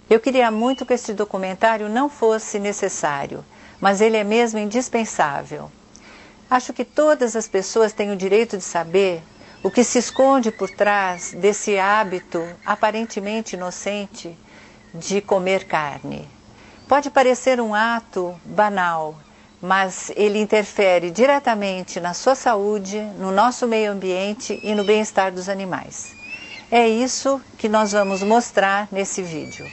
Eu queria muito que este documentário não fosse necessário, mas ele é mesmo indispensável. Acho que todas as pessoas têm o direito de saber o que se esconde por trás desse hábito aparentemente inocente de comer carne. Pode parecer um ato banal, mas ele interfere diretamente na sua saúde, no nosso meio ambiente e no bem-estar dos animais. É isso que nós vamos mostrar nesse vídeo.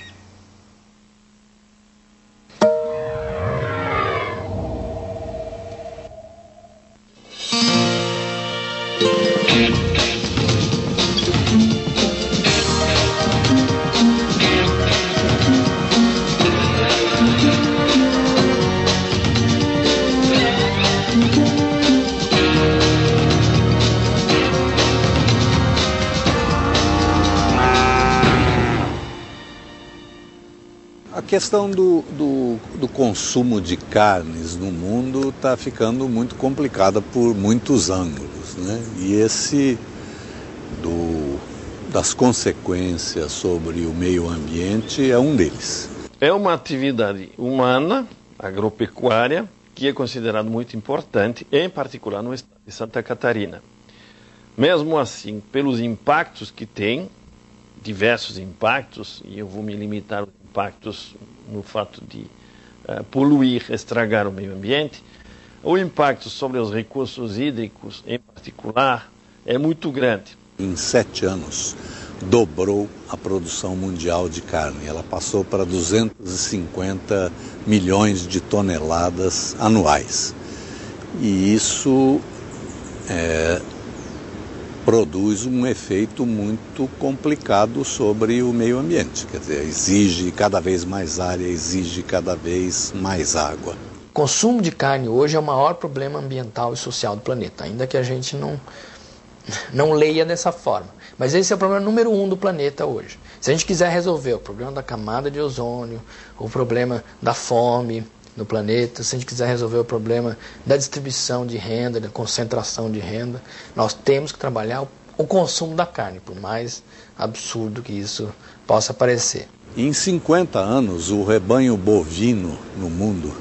A questão do consumo de carnes no mundo está ficando muito complicada por muitos ângulos, né? E esse das consequências sobre o meio ambiente é um deles. É uma atividade humana, agropecuária, que é considerada muito importante, em particular no estado de Santa Catarina. Mesmo assim, pelos impactos que tem, diversos impactos, e eu vou me limitar aos impactos no fato de poluir, estragar o meio ambiente, o impacto sobre os recursos hídricos, em particular, é muito grande. Em 7 anos, dobrou a produção mundial de carne. Ela passou para 250 milhões de toneladas anuais. E isso produz um efeito muito complicado sobre o meio ambiente. Quer dizer, exige cada vez mais área, exige cada vez mais água. O consumo de carne hoje é o maior problema ambiental e social do planeta, ainda que a gente não leia dessa forma. Mas esse é o problema número 1 do planeta hoje. Se a gente quiser resolver o problema da camada de ozônio, o problema da fome no planeta, se a gente quiser resolver o problema da distribuição de renda, da concentração de renda, nós temos que trabalhar o consumo da carne, por mais absurdo que isso possa parecer. Em 50 anos, o rebanho bovino no mundo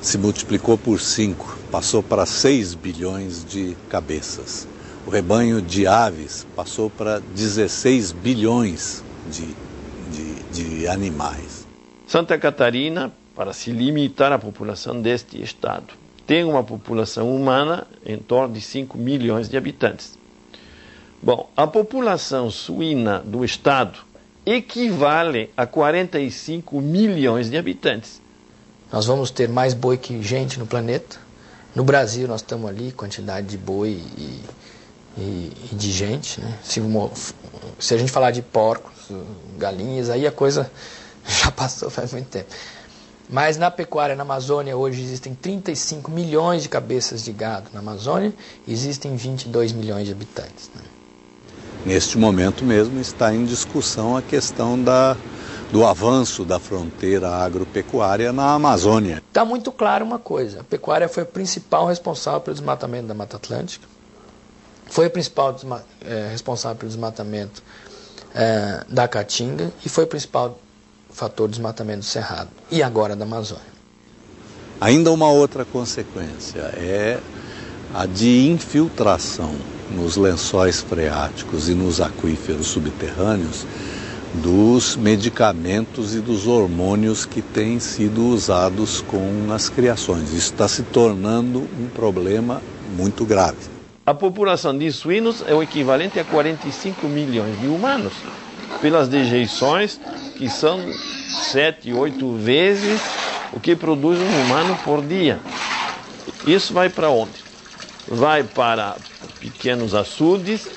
se multiplicou por 5, passou para 6 bilhões de cabeças. O rebanho de aves passou para 16 bilhões de animais. Santa Catarina, para se limitar à população deste estado, tem uma população humana em torno de 5 milhões de habitantes. Bom, a população suína do estado equivale a 45 milhões de habitantes. Nós vamos ter mais boi que gente no planeta. No Brasil nós estamos ali, quantidade de boi e de gente, né? Se a gente falar de porcos, galinhas, aí a coisa já passou faz muito tempo. Mas na pecuária, na Amazônia, hoje existem 35 milhões de cabeças de gado na Amazônia, existem 22 milhões de habitantes, né? Neste momento mesmo está em discussão a questão do avanço da fronteira agropecuária na Amazônia. Está muito claro uma coisa, a pecuária foi a principal responsável pelo desmatamento da Mata Atlântica, foi a principal responsável pelo desmatamento da Caatinga e foi o principal fator de desmatamento do Cerrado e agora da Amazônia. Ainda uma outra consequência é a de infiltração nos lençóis freáticos e nos aquíferos subterrâneos dos medicamentos e dos hormônios que têm sido usados com as criações. Isso está se tornando um problema muito grave. A população de suínos é o equivalente a 45 milhões de humanos, pelas dejeições que são 7, 8 vezes o que produz um humano por dia. Isso vai para onde? Vai para pequenos açudes,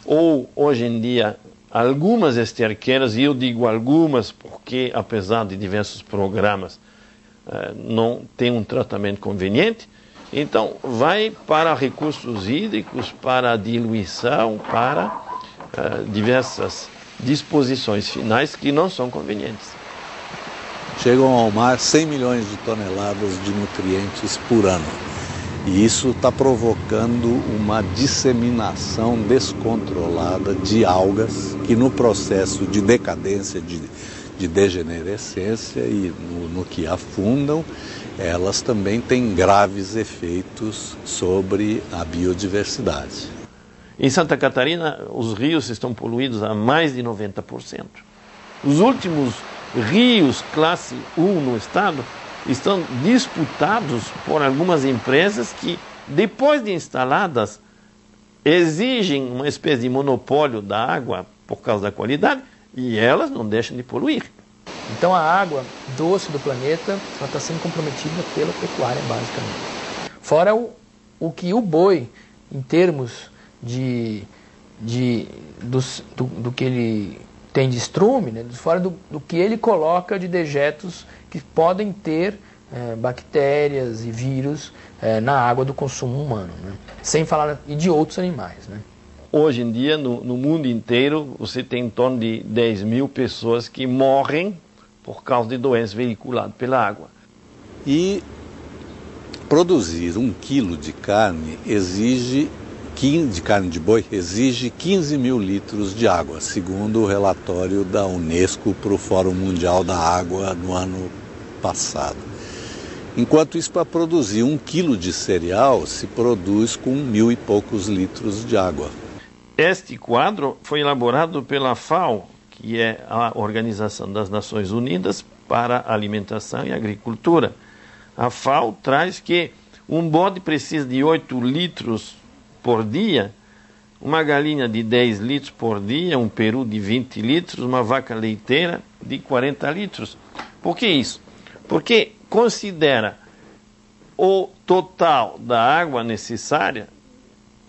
ou hoje em dia algumas esterqueiras, e eu digo algumas porque apesar de diversos programas não tem um tratamento conveniente, então vai para recursos hídricos, para diluição, para diversas disposições finais que não são convenientes. Chegam ao mar 100 milhões de toneladas de nutrientes por ano. E isso está provocando uma disseminação descontrolada de algas que no processo de decadência, de degenerescência e no que afundam, elas também têm graves efeitos sobre a biodiversidade. Em Santa Catarina, os rios estão poluídos a mais de 90%. Os últimos rios classe 1 no estado estão disputados por algumas empresas que, depois de instaladas, exigem uma espécie de monopólio da água por causa da qualidade e elas não deixam de poluir. Então a água doce do planeta está sendo comprometida pela pecuária, basicamente. Fora o que o boi, em termos do que ele tem de estrume, né, fora do que ele coloca de dejetos que podem ter bactérias e vírus na água do consumo humano, né? Sem falar e de outros animais, né? Hoje em dia, no mundo inteiro, você tem em torno de 10 mil pessoas que morrem por causa de doenças veiculadas pela água. E produzir 1 quilo de carne de carne de boi exige 15 mil litros de água, segundo o relatório da Unesco para o Fórum Mundial da Água no ano passado. Enquanto isso, para produzir 1 quilo de cereal, se produz com 1.000 e poucos litros de água. Este quadro foi elaborado pela FAO, que é a Organização das Nações Unidas para a Alimentação e Agricultura. A FAO traz que um bode precisa de 8 litros por dia, uma galinha de 10 litros por dia, um peru de 20 litros, uma vaca leiteira de 40 litros. Por que isso? Porque considera o total da água necessária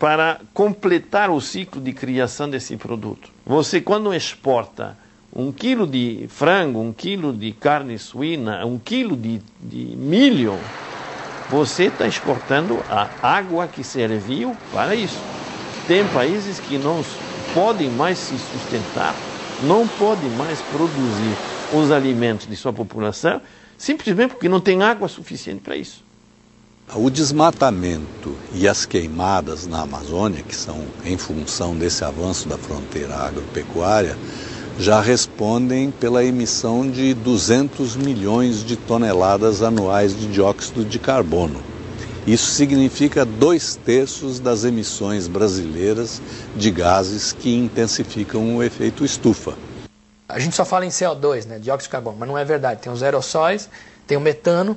para completar o ciclo de criação desse produto. Você, quando exporta 1 quilo de frango, 1 quilo de carne suína, 1 quilo de milho, você está exportando a água que serviu para isso. Tem países que não podem mais se sustentar, não podem mais produzir os alimentos de sua população, simplesmente porque não tem água suficiente para isso. O desmatamento e as queimadas na Amazônia, que são em função desse avanço da fronteira agropecuária, já respondem pela emissão de 200 milhões de toneladas anuais de dióxido de carbono. Isso significa 2/3 das emissões brasileiras de gases que intensificam o efeito estufa. A gente só fala em CO2, né, dióxido de carbono, mas não é verdade. Tem os aerossóis, tem o metano,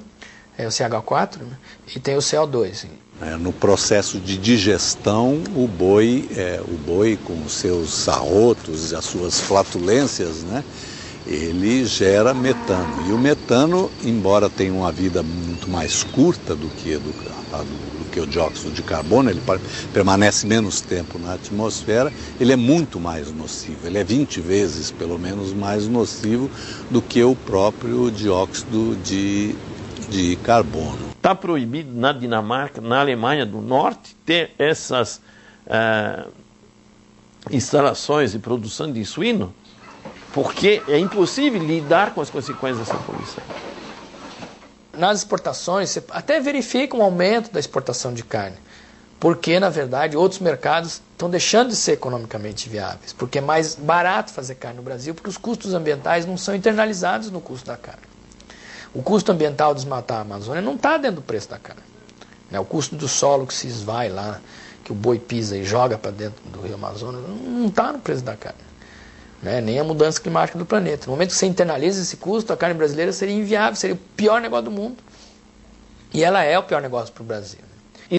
o CH4, né, e tem o CO2. No processo de digestão, o boi com os seus arrotos e as suas flatulências, né, ele gera metano. E o metano, embora tenha uma vida muito mais curta do que o dióxido de carbono, ele permanece menos tempo na atmosfera, ele é muito mais nocivo. Ele é 20 vezes, pelo menos, mais nocivo do que o próprio dióxido de carbono. Está proibido na Dinamarca, na Alemanha do Norte, ter essas instalações de produção de suíno, porque é impossível lidar com as consequências dessa poluição. Nas exportações, você até verifica um aumento da exportação de carne, porque, na verdade, outros mercados estão deixando de ser economicamente viáveis, porque é mais barato fazer carne no Brasil, porque os custos ambientais não são internalizados no custo da carne. O custo ambiental de desmatar a Amazônia não está dentro do preço da carne. O custo do solo que se esvai lá, que o boi pisa e joga para dentro do rio Amazonas, não está no preço da carne. Nem a mudança climática do planeta. No momento que você internaliza esse custo, a carne brasileira seria inviável, seria o pior negócio do mundo. E ela é o pior negócio para o Brasil.